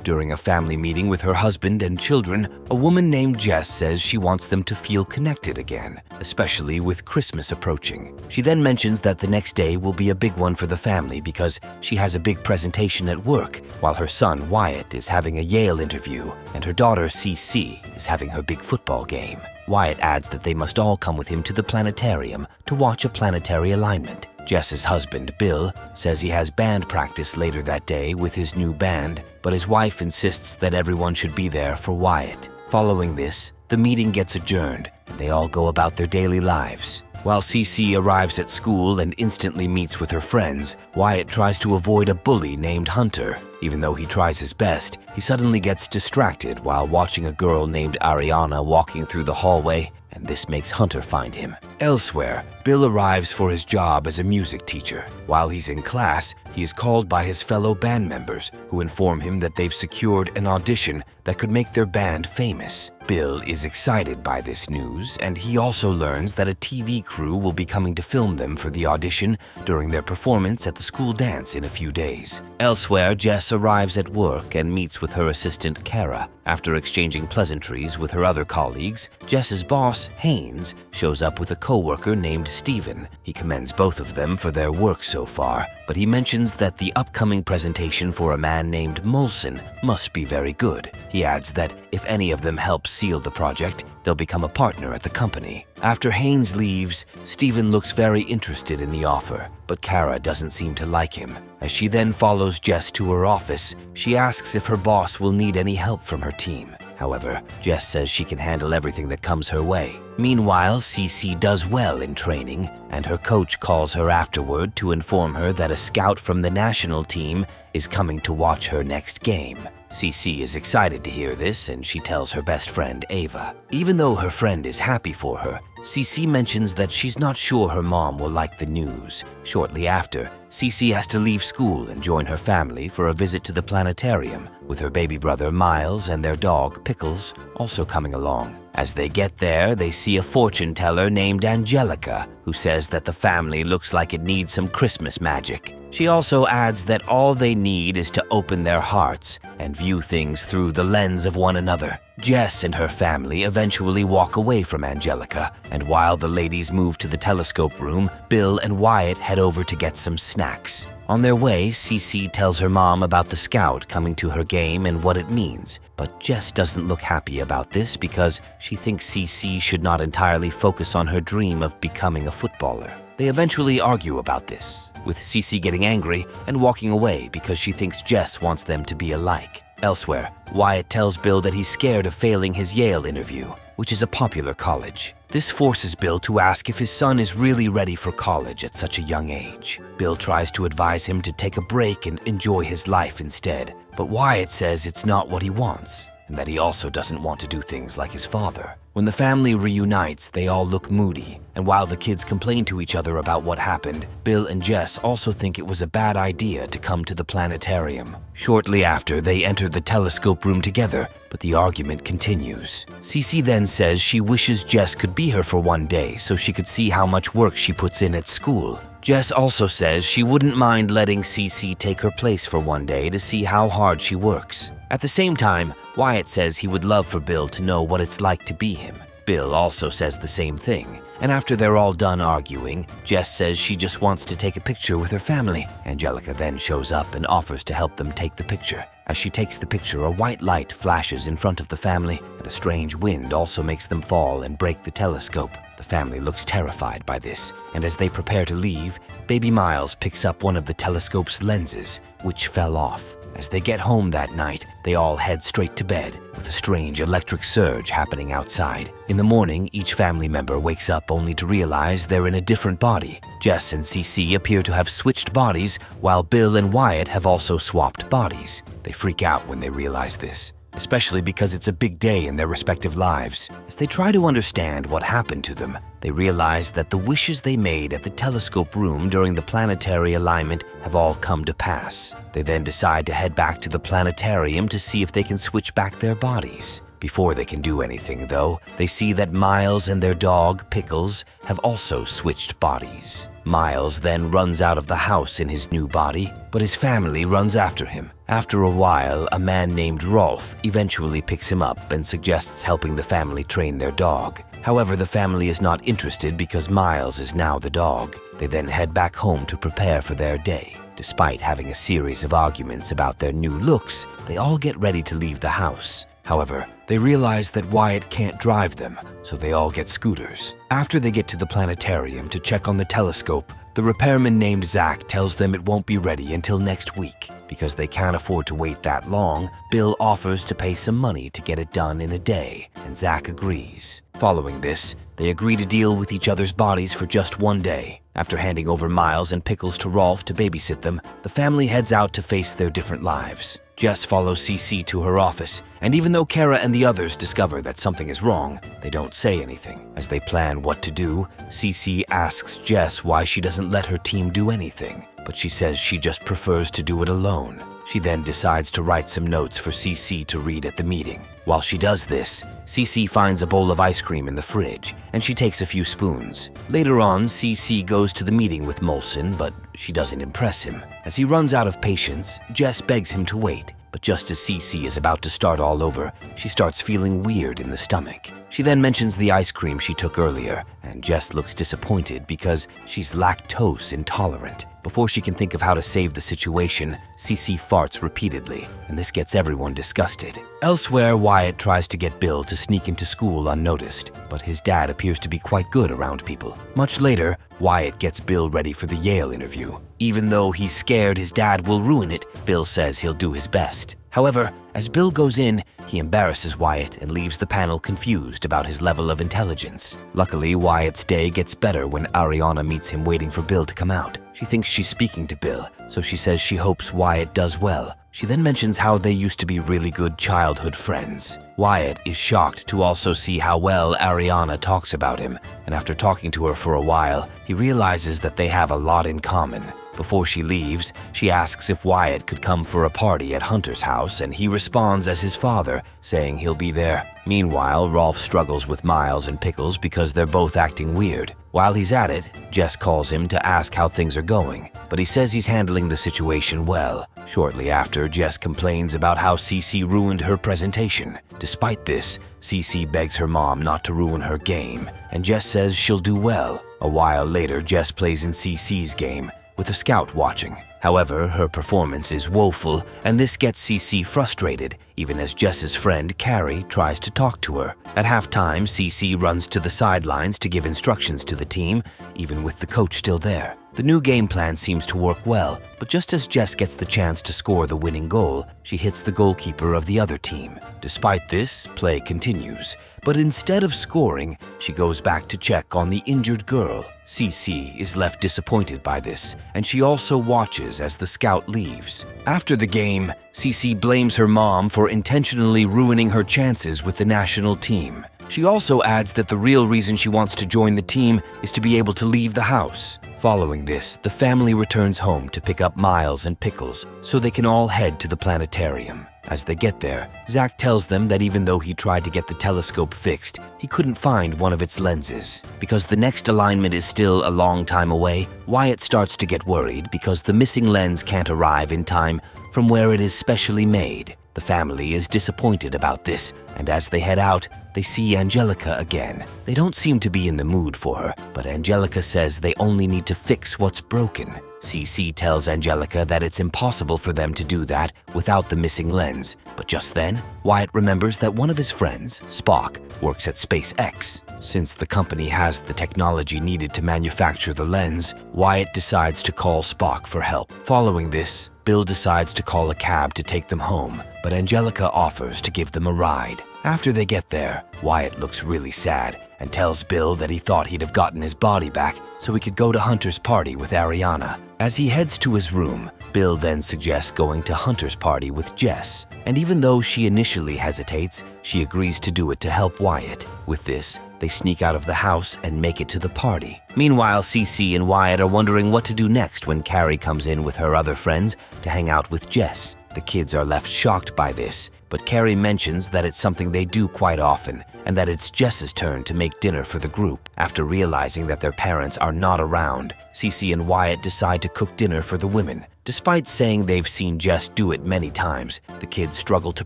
During a family meeting with her husband and children, a woman named Jess says she wants them to feel connected again, especially with Christmas approaching. She then mentions that the next day will be a big one for the family because she has a big presentation at work, while her son Wyatt is having a Yale interview and her daughter CC is having her big football game. Wyatt adds that they must all come with him to the planetarium to watch a planetary alignment. Jess's husband, Bill, says he has band practice later that day with his new band, but his wife insists that everyone should be there for Wyatt. Following this, the meeting gets adjourned, and they all go about their daily lives. While Cece arrives at school and instantly meets with her friends, Wyatt tries to avoid a bully named Hunter. Even though he tries his best, he suddenly gets distracted while watching a girl named Ariana walking through the hallway, and this makes Hunter find him. Elsewhere, Bill arrives for his job as a music teacher. While he's in class, he is called by his fellow band members, who inform him that they've secured an audition that could make their band famous. Bill is excited by this news, and he also learns that a TV crew will be coming to film them for the audition during their performance at the school dance in a few days. Elsewhere, Jess arrives at work and meets with her assistant, Kara. After exchanging pleasantries with her other colleagues, Jess's boss, Haynes, shows up with a coworker named Steven. He commends both of them for their work so far, but he mentions that the upcoming presentation for a man named Molson must be very good. He adds that if any of them help seal the project, they'll become a partner at the company. After Haynes leaves, Steven looks very interested in the offer, but Kara doesn't seem to like him. As she then follows Jess to her office, she asks if her boss will need any help from her team. However, Jess says she can handle everything that comes her way. Meanwhile, Cece does well in training, and her coach calls her afterward to inform her that a scout from the national team is coming to watch her next game. Cece is excited to hear this, and she tells her best friend Ava. Even though her friend is happy for her, Cece mentions that she's not sure her mom will like the news. Shortly after, Cece has to leave school and join her family for a visit to the planetarium, with her baby brother Miles and their dog Pickles also coming along. As they get there, they see a fortune teller named Angelica, who says that the family looks like it needs some Christmas magic. She also adds that all they need is to open their hearts and view things through the lens of one another. Jess and her family eventually walk away from Angelica, and while the ladies move to the telescope room, Bill and Wyatt head over to get some snacks. On their way, Cece tells her mom about the scout coming to her game and what it means, but Jess doesn't look happy about this because she thinks Cece should not entirely focus on her dream of becoming a footballer. They eventually argue about this, with Cece getting angry and walking away because she thinks Jess wants them to be alike. Elsewhere, Wyatt tells Bill that he's scared of failing his Yale interview, which is a popular college. This forces Bill to ask if his son is really ready for college at such a young age. Bill tries to advise him to take a break and enjoy his life instead, but Wyatt says it's not what he wants, and that he also doesn't want to do things like his father. When the family reunites, they all look moody, and while the kids complain to each other about what happened, Bill and Jess also think it was a bad idea to come to the planetarium. Shortly after, they enter the telescope room together, but the argument continues. Cece then says she wishes Jess could be her for one day so she could see how much work she puts in at school. Jess also says she wouldn't mind letting Cece take her place for one day to see how hard she works. At the same time, Wyatt says he would love for Bill to know what it's like to be him. Bill also says the same thing, and after they're all done arguing, Jess says she just wants to take a picture with her family. Angelica then shows up and offers to help them take the picture. As she takes the picture, a white light flashes in front of the family, and a strange wind also makes them fall and break the telescope. The family looks terrified by this, and as they prepare to leave, baby Miles picks up one of the telescope's lenses, which fell off. As they get home that night, they all head straight to bed, with a strange electric surge happening outside. In the morning, each family member wakes up only to realize they're in a different body. Jess and Cece appear to have switched bodies, while Bill and Wyatt have also swapped bodies. They freak out when they realize this, especially because it's a big day in their respective lives. As they try to understand what happened to them, they realize that the wishes they made at the telescope room during the planetary alignment have all come to pass. They then decide to head back to the planetarium to see if they can switch back their bodies. Before they can do anything, though, they see that Miles and their dog, Pickles, have also switched bodies. Miles then runs out of the house in his new body, but his family runs after him. After a while, a man named Rolf eventually picks him up and suggests helping the family train their dog. However, the family is not interested because Miles is now the dog. They then head back home to prepare for their day. Despite having a series of arguments about their new looks, they all get ready to leave the house. However, they realize that Wyatt can't drive them, so they all get scooters. After they get to the planetarium to check on the telescope, the repairman named Zach tells them it won't be ready until next week. Because they can't afford to wait that long, Bill offers to pay some money to get it done in a day, and Zach agrees. Following this, they agree to deal with each other's bodies for just one day. After handing over Miles and Pickles to Rolf to babysit them, the family heads out to face their different lives. Jess follows CC to her office, and even though Kara and the others discover that something is wrong, they don't say anything. As they plan what to do, CC asks Jess why she doesn't let her team do anything, but she says she just prefers to do it alone. She then decides to write some notes for CC to read at the meeting. While she does this, CC finds a bowl of ice cream in the fridge, and she takes a few spoons. Later on, CC goes to the meeting with Molson, but she doesn't impress him. As he runs out of patience, Jess begs him to wait, but just as CC is about to start all over, she starts feeling weird in the stomach. She then mentions the ice cream she took earlier, and Jess looks disappointed because she's lactose intolerant. Before she can think of how to save the situation, CC farts repeatedly, and this gets everyone disgusted. Elsewhere, Wyatt tries to get Bill to sneak into school unnoticed, but his dad appears to be quite good around people. Much later, Wyatt gets Bill ready for the Yale interview. Even though he's scared his dad will ruin it, Bill says he'll do his best. However, as Bill goes in, he embarrasses Wyatt and leaves the panel confused about his level of intelligence. Luckily, Wyatt's day gets better when Ariana meets him waiting for Bill to come out. She thinks she's speaking to Bill, so she says she hopes Wyatt does well. She then mentions how they used to be really good childhood friends. Wyatt is shocked to also see how well Ariana talks about him, and after talking to her for a while, he realizes that they have a lot in common. Before she leaves, she asks if Wyatt could come for a party at Hunter's house, and he responds as his father, saying he'll be there. Meanwhile, Rolf struggles with Miles and Pickles because they're both acting weird. While he's at it, Jess calls him to ask how things are going, but he says he's handling the situation well. Shortly after, Jess complains about how CC ruined her presentation. Despite this, CC begs her mom not to ruin her game, and Jess says she'll do well. A while later, Jess plays in CC's game, with a scout watching. However, her performance is woeful, and this gets CC frustrated, even as Jess's friend Carrie tries to talk to her. At halftime, CC runs to the sidelines to give instructions to the team, even with the coach still there. The new game plan seems to work well, but just as Jess gets the chance to score the winning goal, she hits the goalkeeper of the other team. Despite this, play continues, but instead of scoring, she goes back to check on the injured girl. CC is left disappointed by this, and she also watches as the scout leaves. After the game, CC blames her mom for intentionally ruining her chances with the national team. She also adds that the real reason she wants to join the team is to be able to leave the house. Following this, the family returns home to pick up Miles and Pickles so they can all head to the planetarium. As they get there, Zach tells them that even though he tried to get the telescope fixed, he couldn't find one of its lenses. Because the next alignment is still a long time away, Wyatt starts to get worried because the missing lens can't arrive in time from where it is specially made. The family is disappointed about this, and as they head out, they see Angelica again. They don't seem to be in the mood for her, but Angelica says they only need to fix what's broken. CC tells Angelica that it's impossible for them to do that without the missing lens. But just then, Wyatt remembers that one of his friends, Spock, works at SpaceX. Since the company has the technology needed to manufacture the lens, Wyatt decides to call Spock for help. Following this, Bill decides to call a cab to take them home, but Angelica offers to give them a ride. After they get there, Wyatt looks really sad and tells Bill that he thought he'd have gotten his body back so he could go to Hunter's party with Ariana. As he heads to his room, Bill then suggests going to Hunter's party with Jess, and even though she initially hesitates, she agrees to do it to help Wyatt. With this, they sneak out of the house and make it to the party. Meanwhile, CC and Wyatt are wondering what to do next when Carrie comes in with her other friends to hang out with Jess. The kids are left shocked by this, but Carrie mentions that it's something they do quite often and that it's Jess's turn to make dinner for the group. After realizing that their parents are not around, Cece and Wyatt decide to cook dinner for the women. Despite saying they've seen Jess do it many times, the kids struggle to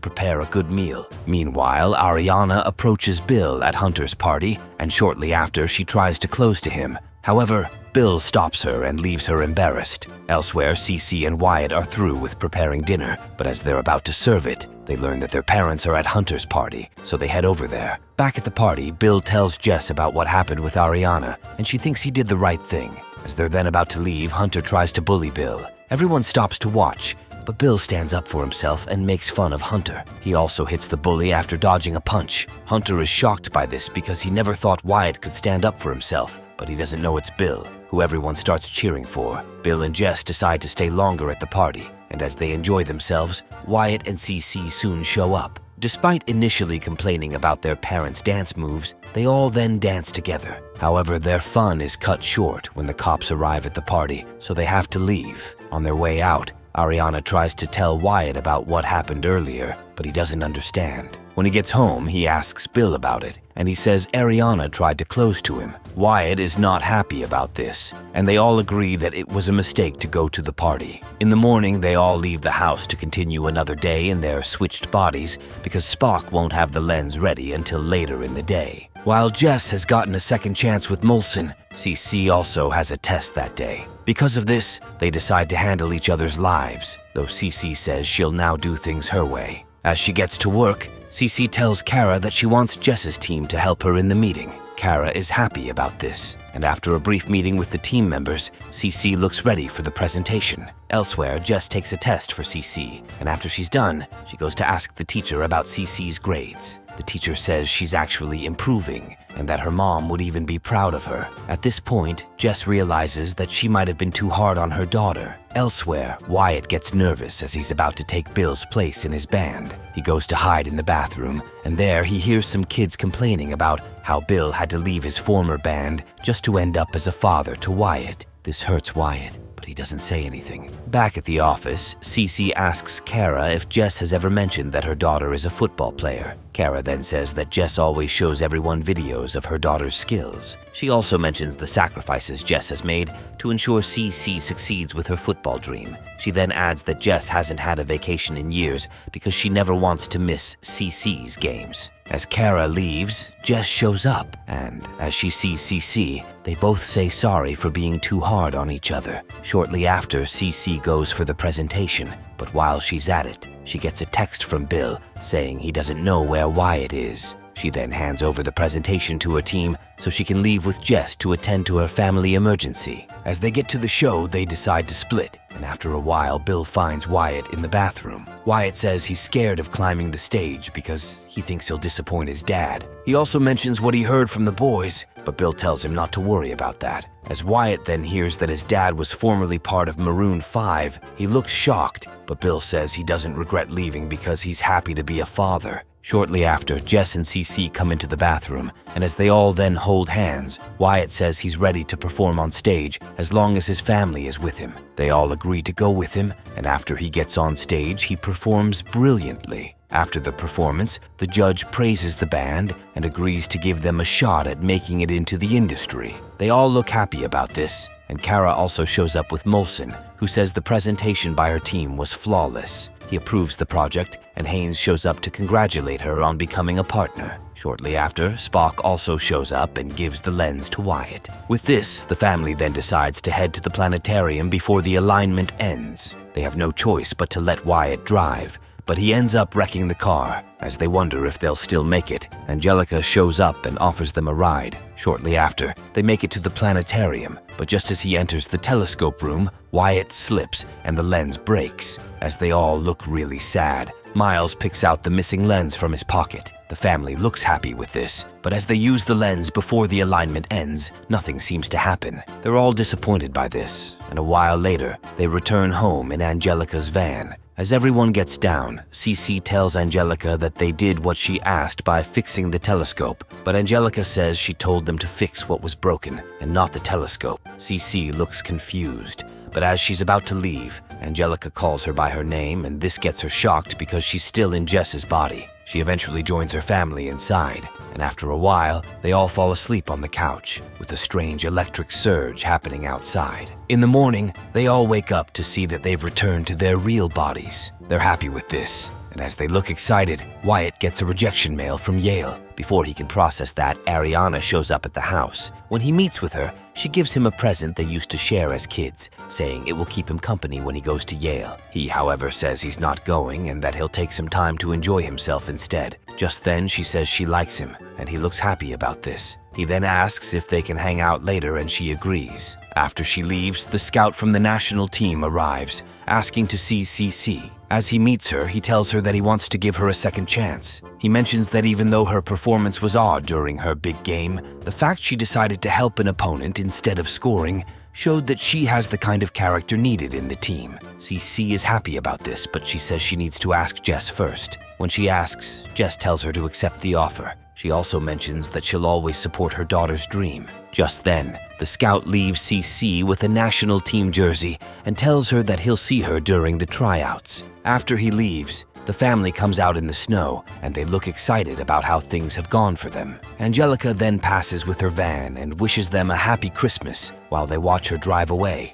prepare a good meal. Meanwhile, Ariana approaches Bill at Hunter's party, and shortly after she tries to close to him. However, Bill stops her and leaves her embarrassed. Elsewhere, Cece and Wyatt are through with preparing dinner, but as they're about to serve it, they learn that their parents are at Hunter's party, so they head over there. Back at the party, Bill tells Jess about what happened with Ariana, and she thinks he did the right thing. As they're then about to leave, Hunter tries to bully Bill. Everyone stops to watch, but Bill stands up for himself and makes fun of Hunter. He also hits the bully after dodging a punch. Hunter is shocked by this because he never thought Wyatt could stand up for himself, but he doesn't know it's Bill, who everyone starts cheering for. Bill and Jess decide to stay longer at the party, and as they enjoy themselves, Wyatt and Cece soon show up. Despite initially complaining about their parents' dance moves, they all then dance together. However, their fun is cut short when the cops arrive at the party, so they have to leave. On their way out, Ariana tries to tell Wyatt about what happened earlier, but he doesn't understand. When he gets home, he asks Bill about it, and he says Ariana tried to close to him. Wyatt is not happy about this, and they all agree that it was a mistake to go to the party. In the morning, they all leave the house to continue another day in their switched bodies because Spock won't have the lens ready until later in the day. While Jess has gotten a second chance with Molson, Cece also has a test that day. Because of this, they decide to handle each other's lives, though Cece says she'll now do things her way. As she gets to work, Cece tells Kara that she wants Jess's team to help her in the meeting. Kara is happy about this, and after a brief meeting with the team members, Cece looks ready for the presentation. Elsewhere, Jess takes a test for Cece, and after she's done, she goes to ask the teacher about Cece's grades. The teacher says she's actually improving, and that her mom would even be proud of her. At this point, Jess realizes that she might have been too hard on her daughter. Elsewhere, Wyatt gets nervous as he's about to take Bill's place in his band. He goes to hide in the bathroom, and there he hears some kids complaining about how Bill had to leave his former band just to end up as a father to Wyatt. This hurts Wyatt, but he doesn't say anything. Back at the office, Cece asks Kara if Jess has ever mentioned that her daughter is a football player. Kara then says that Jess always shows everyone videos of her daughter's skills. She also mentions the sacrifices Jess has made to ensure Cece succeeds with her football dream. She then adds that Jess hasn't had a vacation in years because she never wants to miss Cece's games. As Kara leaves, Jess shows up, and as she sees Cece, they both say sorry for being too hard on each other. Shortly after, Cece goes for the presentation, but while she's at it, she gets a text from Bill saying he doesn't know where Wyatt is. She then hands over the presentation to her team so she can leave with Jess to attend to her family emergency. As they get to the show, they decide to split, and after a while, Bill finds Wyatt in the bathroom. Wyatt says he's scared of climbing the stage because he thinks he'll disappoint his dad. He also mentions what he heard from the boys, but Bill tells him not to worry about that. As Wyatt then hears that his dad was formerly part of Maroon 5, he looks shocked, but Bill says he doesn't regret leaving because he's happy to be a father. Shortly after, Jess and Cece come into the bathroom, and as they all then hold hands, Wyatt says he's ready to perform on stage as long as his family is with him. They all agree to go with him, and after he gets on stage, he performs brilliantly. After the performance, the judge praises the band and agrees to give them a shot at making it into the industry. They all look happy about this, and Kara also shows up with Molson, who says the presentation by her team was flawless. He approves the project, and Haynes shows up to congratulate her on becoming a partner. Shortly after, Spock also shows up and gives the lens to Wyatt. With this, the family then decides to head to the planetarium before the alignment ends. They have no choice but to let Wyatt drive, but he ends up wrecking the car. As they wonder if they'll still make it, Angelica shows up and offers them a ride. Shortly after, they make it to the planetarium, but just as he enters the telescope room, Wyatt slips and the lens breaks. As they all look really sad, Miles picks out the missing lens from his pocket. The family looks happy with this, but as they use the lens before the alignment ends, nothing seems to happen. They're all disappointed by this, and a while later, they return home in Angelica's van. As everyone gets down, Cece tells Angelica that they did what she asked by fixing the telescope, but Angelica says she told them to fix what was broken and not the telescope. Cece looks confused, but as she's about to leave, Angelica calls her by her name, and this gets her shocked because she's still in Jess's body. She eventually joins her family inside, and after a while, they all fall asleep on the couch, with a strange electric surge happening outside. In the morning, they all wake up to see that they've returned to their real bodies. They're happy with this, and as they look excited, Wyatt gets a rejection mail from Yale. Before he can process that, Ariana shows up at the house. When he meets with her, she gives him a present they used to share as kids, saying it will keep him company when he goes to Yale. He, however, says he's not going and that he'll take some time to enjoy himself instead. Just then, she says she likes him, and he looks happy about this. He then asks if they can hang out later, and she agrees. After she leaves, the scout from the national team arrives, asking to see CC. As he meets her, he tells her that he wants to give her a second chance. He mentions that even though her performance was odd during her big game, the fact she decided to help an opponent instead of scoring showed that she has the kind of character needed in the team. CC is happy about this, but she says she needs to ask Jess first. When she asks, Jess tells her to accept the offer. She also mentions that she'll always support her daughter's dream. Just then, the scout leaves CC with a national team jersey and tells her that he'll see her during the tryouts. After he leaves, the family comes out in the snow, and they look excited about how things have gone for them. Angelica then passes with her van and wishes them a happy Christmas while they watch her drive away.